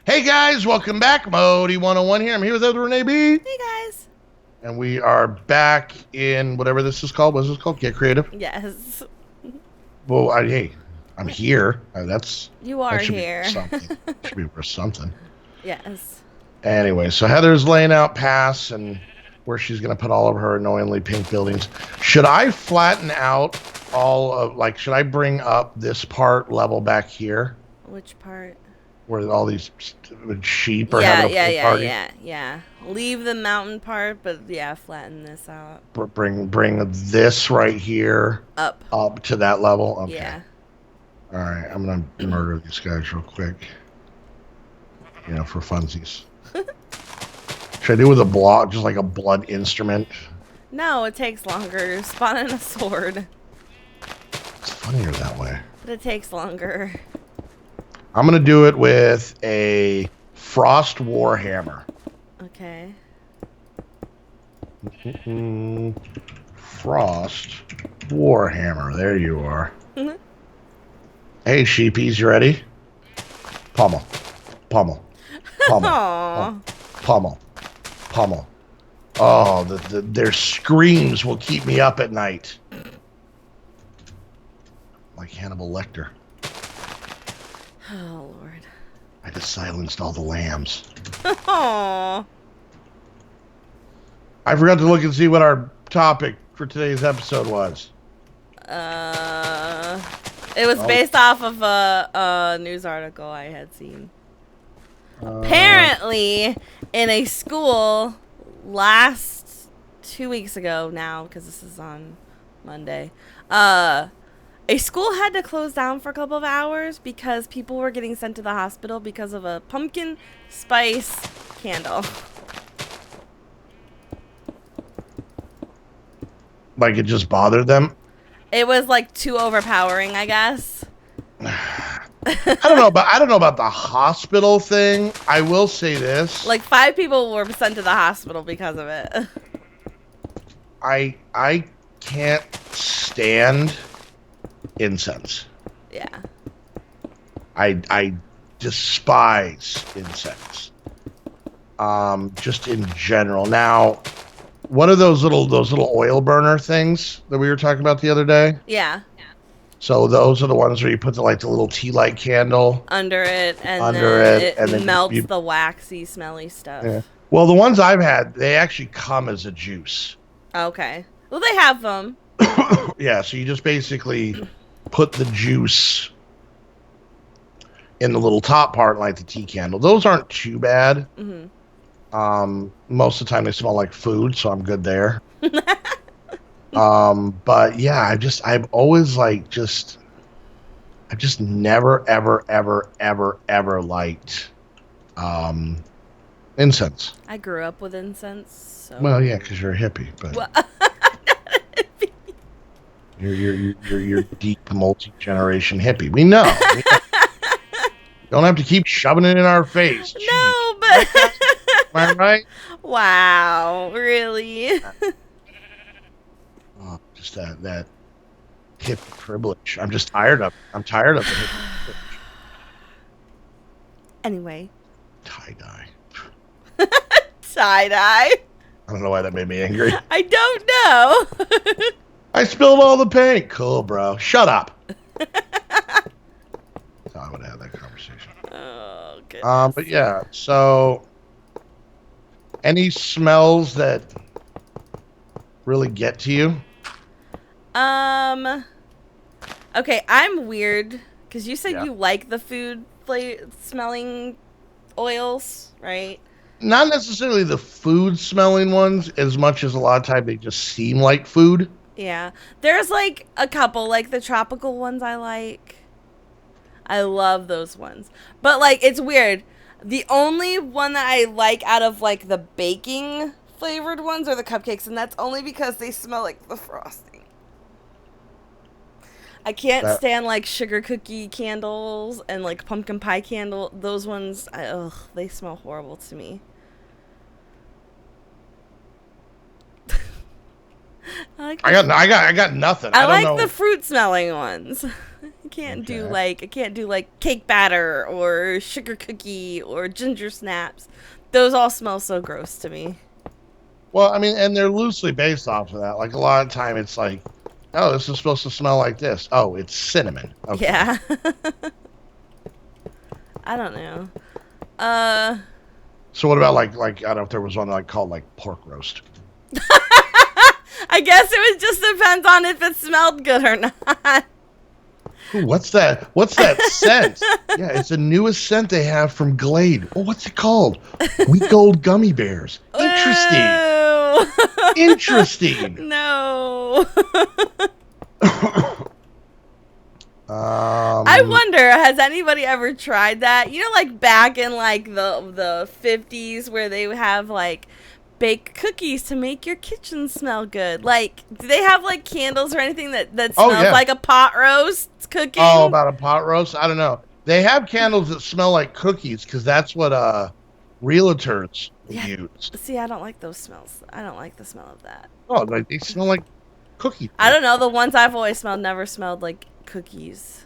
Hey guys, welcome back. Modii101 here. I'm here with Renee B. Hey guys. And we are back in whatever this is called. What's this called? Get creative. Yes. Well, hey, I'm here. You are That should be here. worth something. Should be worth something. Yes. Anyway, so Heather's laying out paths and where she's going to put all of her annoyingly pink buildings. Should I flatten out all of, like, should I bring up this part level back here Which part? where all these sheep are having a pool party? Yeah. Leave the mountain part, but yeah, flatten this out. Bring this right here Up. to that level. Okay. Yeah. All right. I'm gonna murder these guys real quick. For funsies. Should I do with a block, just like a blood instrument? No, it takes longer. Spawning a sword. It's funnier that way. But it takes longer. I'm gonna do it with a frost warhammer. Okay. Frost warhammer. There you are. Hey, sheepies, you ready? Pummel. Pummel. Pummel. Aww. Pummel. Pummel. Oh, their screams will keep me up at night. Like Hannibal Lecter. Oh, Lord. I just silenced all the lambs. Aww. I forgot to look and see what our topic for today's episode was. It was based off of a news article I had seen. Apparently, in a school last 2 weeks ago now, because this is on Monday, a school had to close down for a couple of hours because people were getting sent to the hospital because of a pumpkin spice candle. Like it just bothered them? It was like too overpowering, I guess. I don't know about the hospital thing. I will say this. Like 5 people were sent to the hospital because of it. I can't stand incense. Yeah. I despise incense. Just in general. Now, what are those little oil burner things that we were talking about the other day? Yeah. So those are the ones where you put the little tea light candle under it, and then melts the waxy, smelly stuff. Yeah. Well, the ones I've had, they actually come as a juice. Okay. Well, they have them. Yeah, so you just basically put the juice in the little top part, like the tea candle. Those aren't too bad. Mm-hmm. Most of the time they smell like food, so I'm good there. But yeah, I've always I've just never, ever liked, incense. I grew up with incense. So. Well, yeah, because you're a hippie, but you're deep multi-generation hippie. We know. Don't have to keep shoving it in our face. No, but am I right? Wow, really? Oh, just that hip privilege. I'm just tired of it. I'm tired of it. Anyway. Tie-dye. Tie-dye? I don't know why that made me angry. I don't know. I spilled all the paint. Cool, bro. Shut up. So I would have that conversation. Oh, goodness. But yeah, so any smells that really get to you? Okay, I'm weird because you said you like the food smelling oils, right? Not necessarily the food smelling ones as much as a lot of time they just seem like food. Yeah. There's like a couple, like the tropical ones I like. I love those ones. But like it's weird. The only one that I like out of like the baking flavored ones are the cupcakes, and that's only because they smell like the frosting. I can't stand like sugar cookie candles and like pumpkin pie candle. Those ones, they smell horrible to me. I got nothing. I don't like know. the fruit smelling ones. I can't do like cake batter or sugar cookie or ginger snaps. Those all smell so gross to me. Well, I mean, and they're loosely based off of that. Like a lot of time, it's like, oh, this is supposed to smell like this. Oh, it's cinnamon. Okay. Yeah. I don't know. So what about like I don't know if there was one like called like pork roast. I guess it would just depends on if it smelled good or not. Ooh, what's that? What's that scent? Yeah, it's the newest scent they have from Glade. Oh, what's it called? Week old gummy bears. Interesting. Ew. Interesting. No. I Um, wonder, has anybody ever tried that? You know, like back in like the 50s where they would have like bake cookies to make your kitchen smell good. Like, do they have like candles or anything that oh smells yeah. like a pot roast cooking? Oh, about a pot roast? I don't know. They have candles that smell like cookies because that's what realtors Yeah. use. See, I don't like those smells. I don't like the smell of that. Oh, like they smell like cookies. I don't know. The ones I've always smelled never smelled like cookies.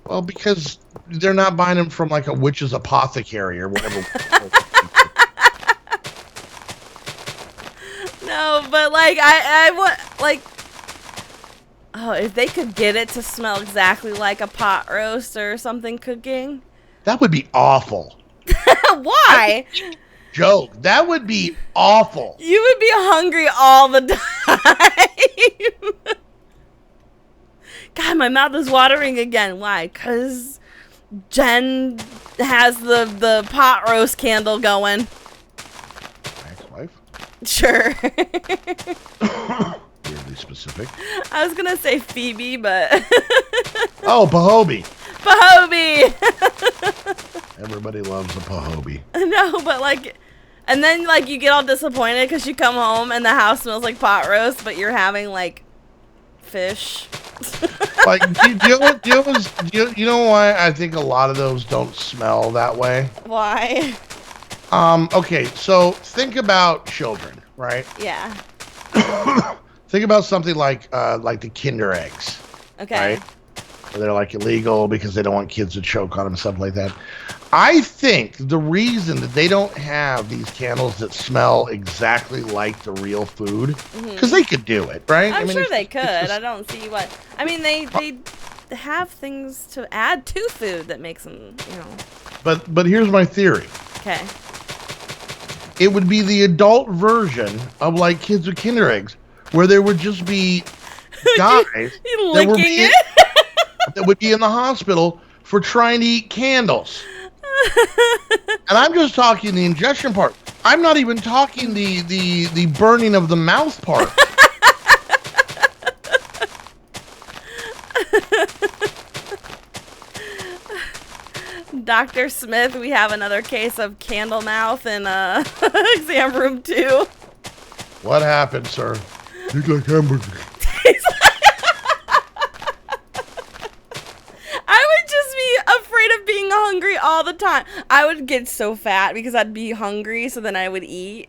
Well, because they're not buying them from like a witch's apothecary or whatever. No, but like I want like, oh, if they could get it to smell exactly like a pot roast or something cooking. That would be awful. Why? Joke. That would be awful. You would be hungry all the time. God, my mouth is watering again. Why? Because Jen has the pot roast candle going. Ex-wife? Sure. Weirdly specific. I was going to say Phoebe, but... Oh, Pahobie. Pahobie! Everybody loves a Pahobie. No, but like... And then like you get all disappointed because you come home and the house smells like pot roast, but you're having like fish. Like, you know why I think a lot of those don't smell that way? Why? Okay, so think about children, right? Yeah. Think about something like the Kinder eggs, Okay. right? They're like illegal because they don't want kids to choke on them, stuff like that. I think the reason that they don't have these candles that smell exactly like the real food, because they could do it, right? I'm sure it's- they could. it's just- I don't see what. I mean, they have things to add to food that makes them, you know. but here's my theory. Okay. It would be the adult version of like kids with Kinder eggs, where there would just be guys You that licking it? that would be in the hospital for trying to eat candles. And I'm just talking the ingestion part. I'm not even talking the burning of the mouth part. Dr. Smith, we have another case of candle mouth in exam room 2. What happened, sir? Tastes like hamburger. I would just be afraid of being hungry all the time. I would get so fat because I'd be hungry, so then I would eat.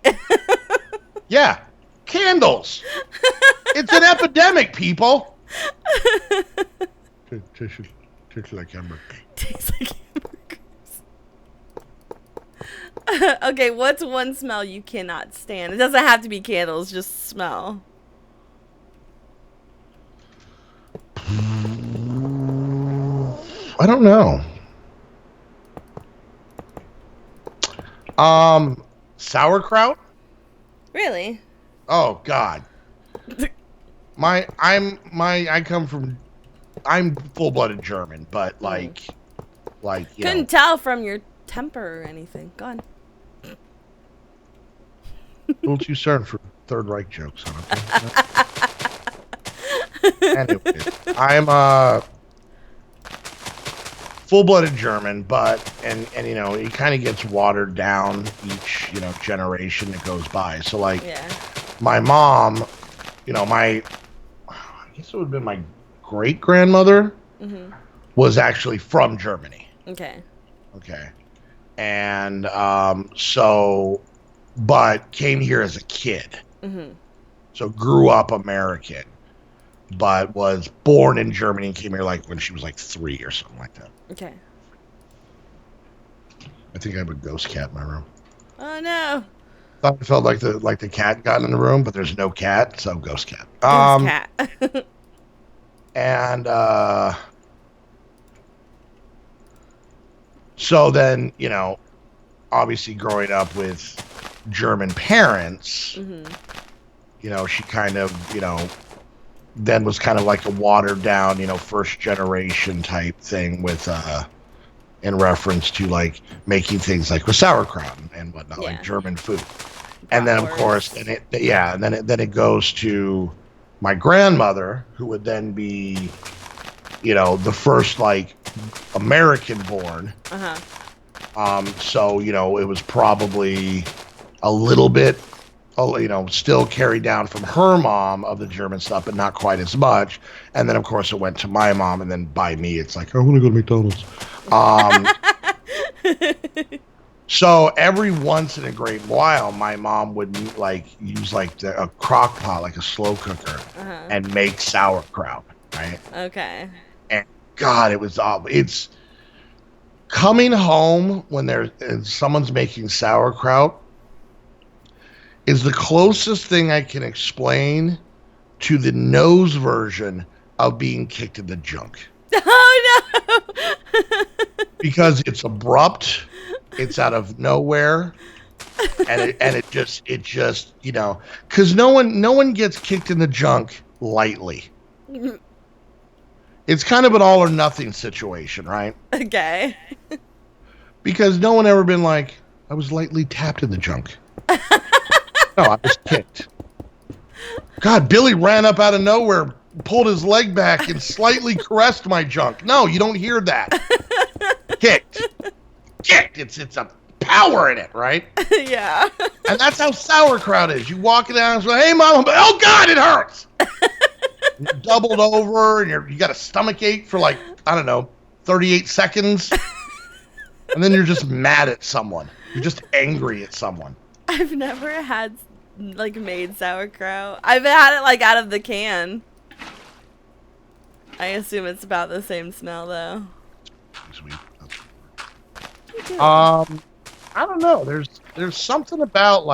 Yeah, candles. It's an epidemic, people. Tastes like hamburger. Tastes like hamburgers. Okay, what's one smell you cannot stand? It doesn't have to be candles, just smell. I don't know. Sauerkraut? Really? Oh God. I'm full-blooded German, but like you Couldn't know, tell from your temper or anything. Go on. a little too stern for Third Reich jokes. Anyway, I'm full-blooded German, but and you know, it kind of gets watered down each generation that goes by. So like Yeah. my mom, I guess it would have been my great-grandmother was actually from Germany. Okay. Okay. And but came here as a kid. So grew up American. but was born in Germany and came here like when she was like 3 or something like that. Okay. I think I have a ghost cat in my room. Oh no. Thought it felt like the cat got in the room, but there's no cat, so ghost cat. Ghost cat. And so then, obviously growing up with German parents, she kind of, then was kind of like a watered down, first generation type thing with in reference to like making things like with sauerkraut and whatnot, like German food. And then of course, and then it goes to my grandmother, who would then be, the first like American born. So, it was probably a little bit, still carried down from her mom of the German stuff, but not quite as much. And then, of course, it went to my mom, and then by me, it's like, I want to go to McDonald's. So every once in a great while, my mom would use a crock pot, like a slow cooker, and make sauerkraut, right? Okay. And God, it's coming home when someone's making sauerkraut is the closest thing I can explain to the nose version of being kicked in the junk. Oh no! Because it's abrupt, it's out of nowhere, and it just because no one gets kicked in the junk lightly. It's kind of an all or nothing situation, right? Okay. Because no one ever been like, I was lightly tapped in the junk. No, I was kicked. God, Billy ran up out of nowhere, pulled his leg back, and slightly caressed my junk. No, you don't hear that. Kicked. It's a power in it, right? Yeah. And that's how sauerkraut is. You walk it down and say, hey, mama, oh, God, it hurts. You're doubled over, and you got a stomach ache for 38 seconds. And then you're just mad at someone. You're just angry at someone. I've never had made sauerkraut. I've had it out of the can. I assume it's about the same smell though. Sweet. I don't know. There's something about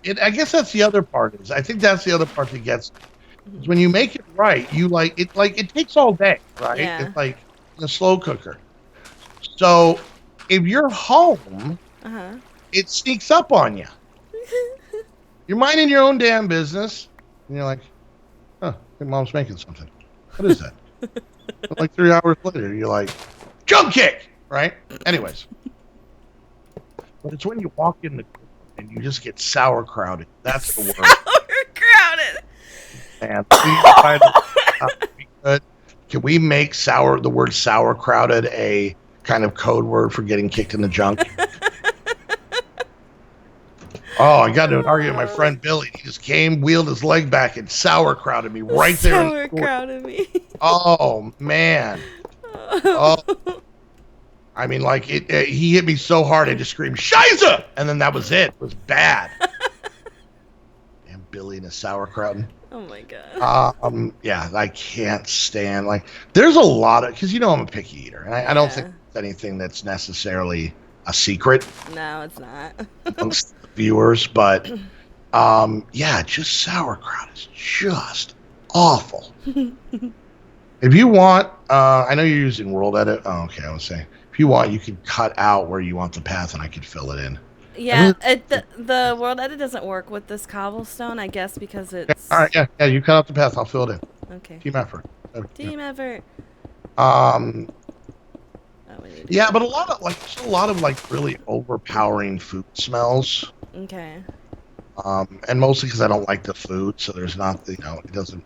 it. I guess that's the other part. I think that's the other part that gets is when you make it right. You it. It takes all day, right? Yeah. It's like a slow cooker. So if you're home, it sneaks up on you. You're minding your own damn business, and you're like, "Huh, I think mom's making something. What is that?" Like 3 hours later, you're like, "Jump kick!" Right? Anyways, but it's when you walk in the and you just get sauerkrauted. That's the word. Sauerkrauted. And can we make the word sauerkrauted a kind of code word for getting kicked in the junk? Oh, I got into an argument with my friend Billy. He just came, wheeled his leg back, and sauerkrauted me right there. Sauerkrauted me. Oh, man. Oh. I mean, he hit me so hard, I just screamed, Scheiße! And then that was it. It was bad. Damn Billy and his sauerkraut. Oh, my God. Yeah, I can't stand, there's a lot of, because I'm a picky eater, and I don't think it's anything that's necessarily a secret. No, it's not. Amongst the viewers, but, just sauerkraut is just awful. If you want, I know you're using World Edit. Oh, okay, I was saying. If you want, you can cut out where you want the path, and I could fill it in. Yeah, the World Edit doesn't work with this cobblestone, I guess, because it's... All right, yeah, you cut out the path. I'll fill it in. Okay. Team effort. Team effort. Yeah, but a lot of really overpowering food smells. Okay. And mostly because I don't like the food, so there's not, it doesn't...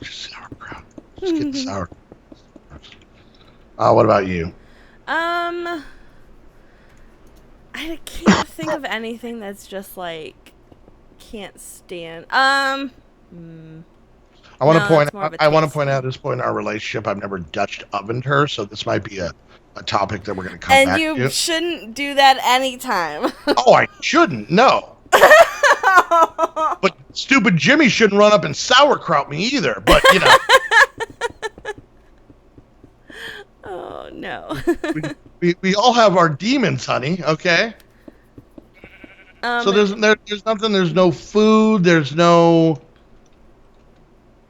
just sauerkraut. Just get sauerkraut. What about you? I can't think of anything that's just can't stand. I want to point out at this point in our relationship, I've never Dutch ovened her, so this might be a topic that we're going to come back to. And you shouldn't do that anytime. Oh, I shouldn't. No. But stupid Jimmy shouldn't run up and sauerkraut me either. But, Oh, no. we all have our demons, honey, okay? So there's nothing, there's no food, there's no...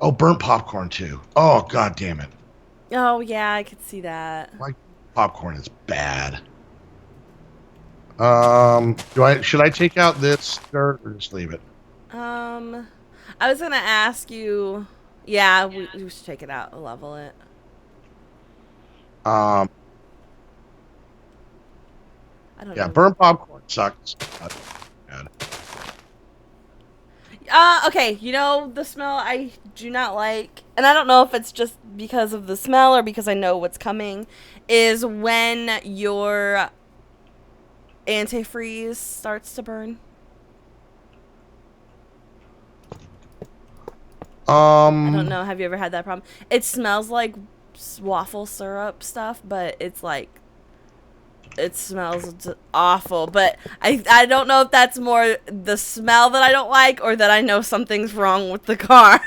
Oh, burnt popcorn, too. Oh, God damn it. Oh, yeah, I could see that. My popcorn is bad. Should I take out this dirt or just leave it? I was gonna ask you. Yeah, we should take it out and level it. Um, I don't yeah, know. burnt popcorn sucks. God. Okay, you know the smell I do not like, and I don't know if it's just because of the smell or because I know what's coming, is when your antifreeze starts to burn. I don't know. Have you ever had that problem? It smells like waffle syrup stuff, but it's like it smells awful. But I don't know if that's more the smell that I don't like or that I know something's wrong with the car.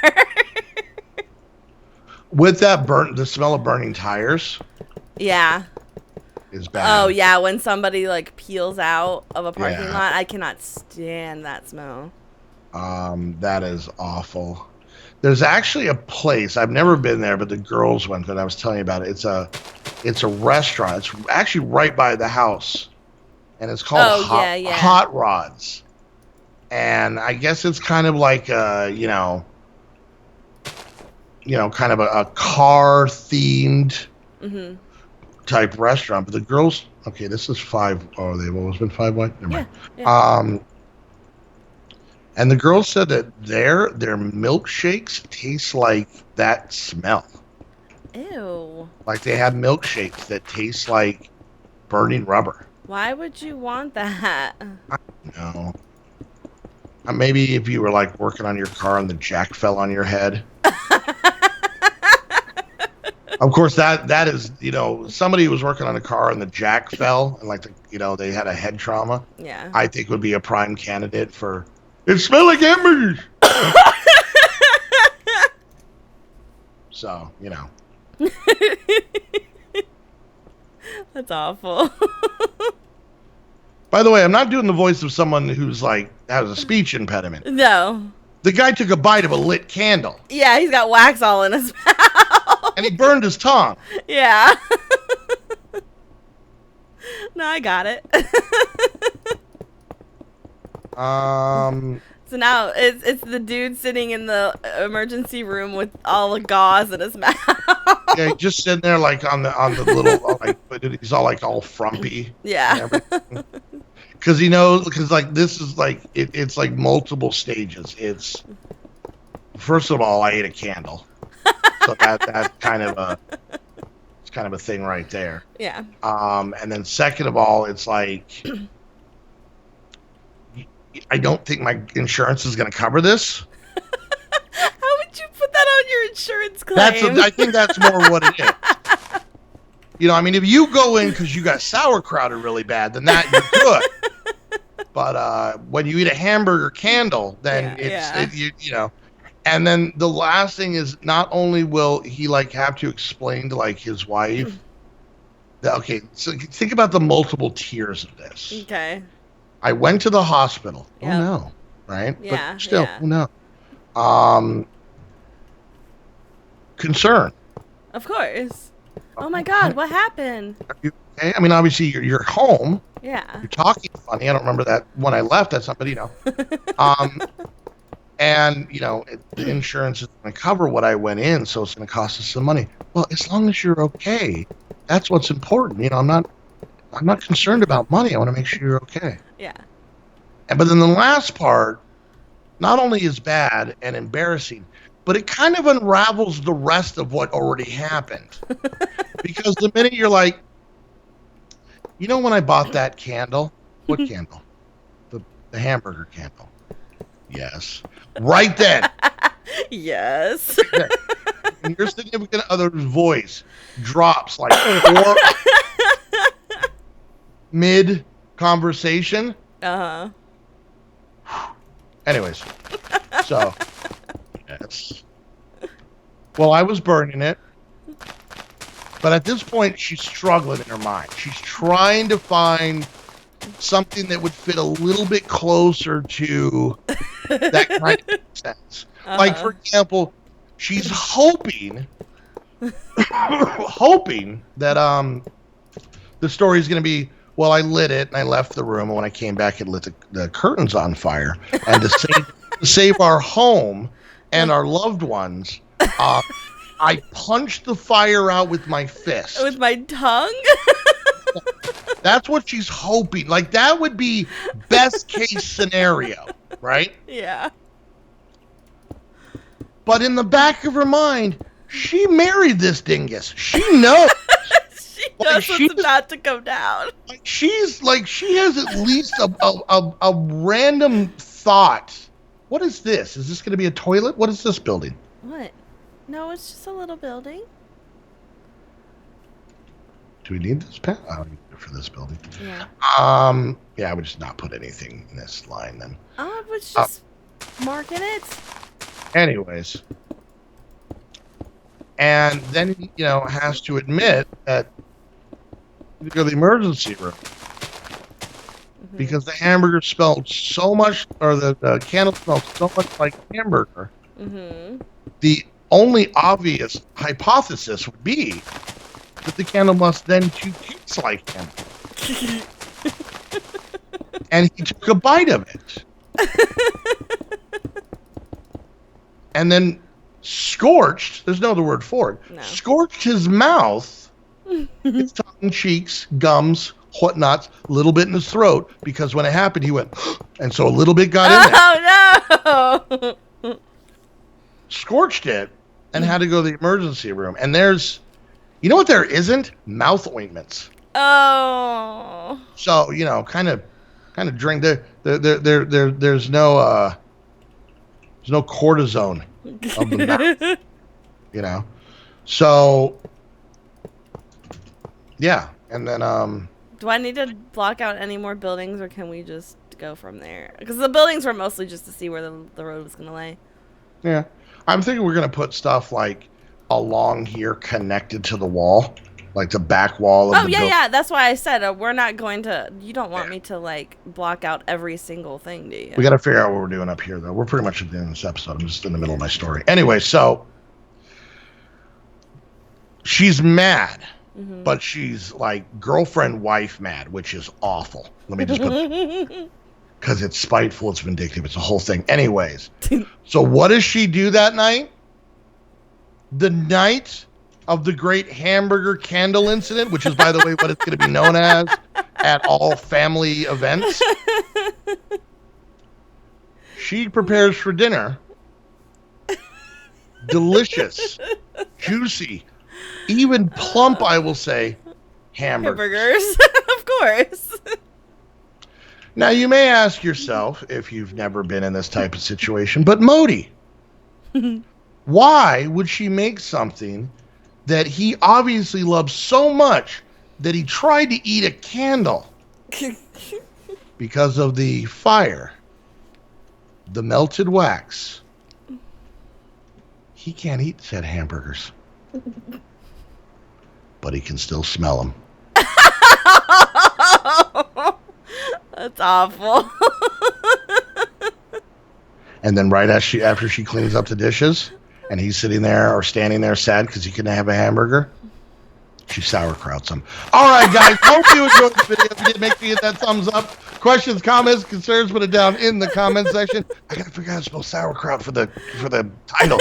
With that the smell of burning tires Yeah. is bad. Oh yeah, when somebody like peels out of a parking lot, I cannot stand that smell. That is awful. There's actually a place, I've never been there, but the girls went and I was telling you about it. It's a restaurant. It's actually right by the house. And it's called Hot Rods. And I guess it's kind of like kind of a car themed type restaurant. But the girls, okay, this is 5. Oh, they've always been 5 white? Never mind. Yeah. And the girls said that their milkshakes taste like that smell. Ew. Like they have milkshakes that taste like burning rubber. Why would you want that? I don't know. Maybe if you were like working on your car and the jack fell on your head. Of course, that is, somebody was working on a car and the jack fell and they had a head trauma. Yeah. I think would be a prime candidate for... It smells like hamburgers. So, That's awful. By the way, I'm not doing the voice of someone who's like has a speech impediment. No. The guy took a bite of a lit candle. Yeah, he's got wax all in his mouth. And he burned his tongue. Yeah. No, I got it. So now it's the dude sitting in the emergency room with all the gauze in his mouth. Yeah, just sitting there like on the little he's all frumpy. Yeah. Because this is like it's like multiple stages. It's first of all, I ate a candle, so that's kind of a thing right there. Yeah. And then second of all, it's like. I don't think my insurance is going to cover this. How would you put that on your insurance claim? I think that's more what it is. If you go in because you got sauerkrauted really bad, then you're good. But when you eat a hamburger candle, then And then the last thing is not only will he have to explain to his wife. Okay, so think about the multiple tiers of this. Okay. I went to the hospital. Yep. Oh no, right? Yeah. But still, oh no. Concern. Of course. Oh my God, what happened? Are you okay? I mean, obviously you're home. Yeah. You're talking funny. I don't remember that when I left. That's somebody, and the insurance is going to cover what I went in, so it's going to cost us some money. Well, as long as you're okay, that's what's important. I'm not concerned about money. I want to make sure you're okay. Yeah. But then the last part not only is bad and embarrassing, but it kind of unravels the rest of what already happened. Because the minute you're like, when I bought that candle? What candle? The hamburger candle. Yes. Right then. Yes. And your significant other's voice drops like 4 mid conversation. Anyways, so yes. Well, I was burning it, but at this point, she's struggling in her mind. She's trying to find something that would fit a little bit closer to that kind of sense. Like, for example, she's hoping that the story is going to be, well, I lit it and I left the room, and when I came back, it lit the curtains on fire. And to save our home and our loved ones, I punched the fire out with my fist. With my tongue? That's what she's hoping. Like, that would be best case scenario, right? Yeah. But in the back of her mind, she married this dingus. She knows. She knows what's about to come down. She has at least a random thought. What is this? Is this going to be a toilet? What is this building? What? No, it's just a little building. Do we need this pen? I don't need it for this building. Yeah. Yeah, I would just not put anything in this line then. I was just marking it. Anyways. And then he, has to admit that you go to the emergency room because the hamburger smelled so much, or the candle smelled so much like hamburger. The only obvious hypothesis would be that the candle must then taste like hamburger. And he took a bite of it. And then scorched, there's no other word for it, scorched his mouth, his tongue, cheeks, gums, whatnots, a little bit in his throat, because when it happened, he went, and so a little bit got in there. Oh, no! Scorched it and had to go to the emergency room. And there's, you know what there isn't? Mouth ointments. Oh. So, kind of drink. There's no cortisone of the mouth, So, yeah. And then, do I need to block out any more buildings, or can we just go from there? Because the buildings were mostly just to see where the road was going to lay. Yeah. I'm thinking we're going to put stuff like along here connected to the wall, like the back wall of the building. Yeah. That's why I said we're not going to. You don't want me to block out every single thing, do you? We got to figure out what we're doing up here, though. We're pretty much at the end of this episode. I'm just in the middle of my story. Anyway, so she's mad, but she's like girlfriend wife mad, which is awful. Let me just put. Because it's spiteful, it's vindictive, it's a whole thing. Anyways, so what does she do that night? The night of the great hamburger candle incident, which is, by the way, what it's going to be known as at all family events. She prepares for dinner. Delicious, juicy, even plump, I will say, hamburgers. Of course. Now, you may ask yourself, if you've never been in this type of situation, but Modi, why would she make something that he obviously loves so much that he tried to eat a candle? Because of the fire, the melted wax. He can't eat said hamburgers, but he can still smell them. That's awful. And then after she cleans up the dishes, and he's sitting there or standing there sad because he couldn't have a hamburger, she sauerkrauts him. All right, guys. Hope you enjoyed the video. If you did, make sure you hit that thumbs up. Questions, comments, concerns, put it down in the comment section. I gotta figure out how to spell sauerkraut for the title.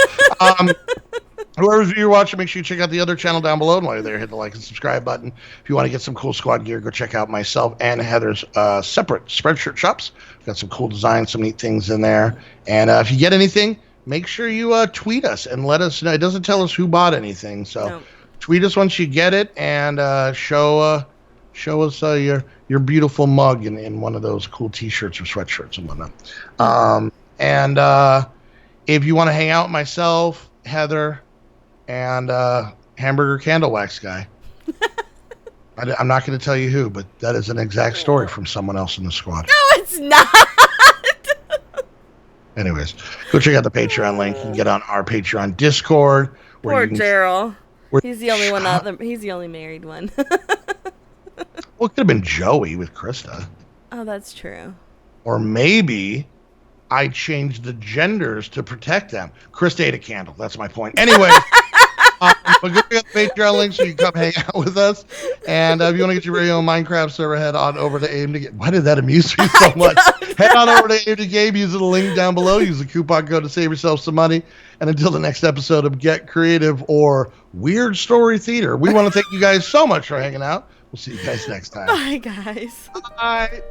Whoever's you're watching, make sure you check out the other channel down below. And while you're there, hit the like and subscribe button. If you want to get some cool squad gear, go check out myself and Heather's separate Spreadshirt shops. We've got some cool designs, some neat things in there. And if you get anything, make sure you tweet us and let us know. It doesn't tell us who bought anything, so tweet us once you get it and show us your beautiful mug in one of those cool T-shirts or sweatshirts and whatnot. And if you want to hang out with myself, Heather, and hamburger candle wax guy. I'm not going to tell you who, but that is an exact story from someone else in the squad. No, it's not. Anyways, go check out the Patreon link. You can get on our Patreon Discord where Poor you can. Gerald. Where, He's the only one he's the only married one. well, it could have been Joey with Krista. Oh, that's true. Or maybe I changed the genders to protect them. Krista ate a candle. That's my point. Anyway, but go get the Patreon link so you can come hang out with us. And if you want to get your very own Minecraft server, head on over to Aim to Game. Why did that amuse me so much? Head on over to Aim to Game. Use the link down below. Use the coupon code to save yourself some money. And until the next episode of Get Creative or Weird Story Theater, we want to thank you guys so much for hanging out. We'll see you guys next time. Bye, guys. Bye.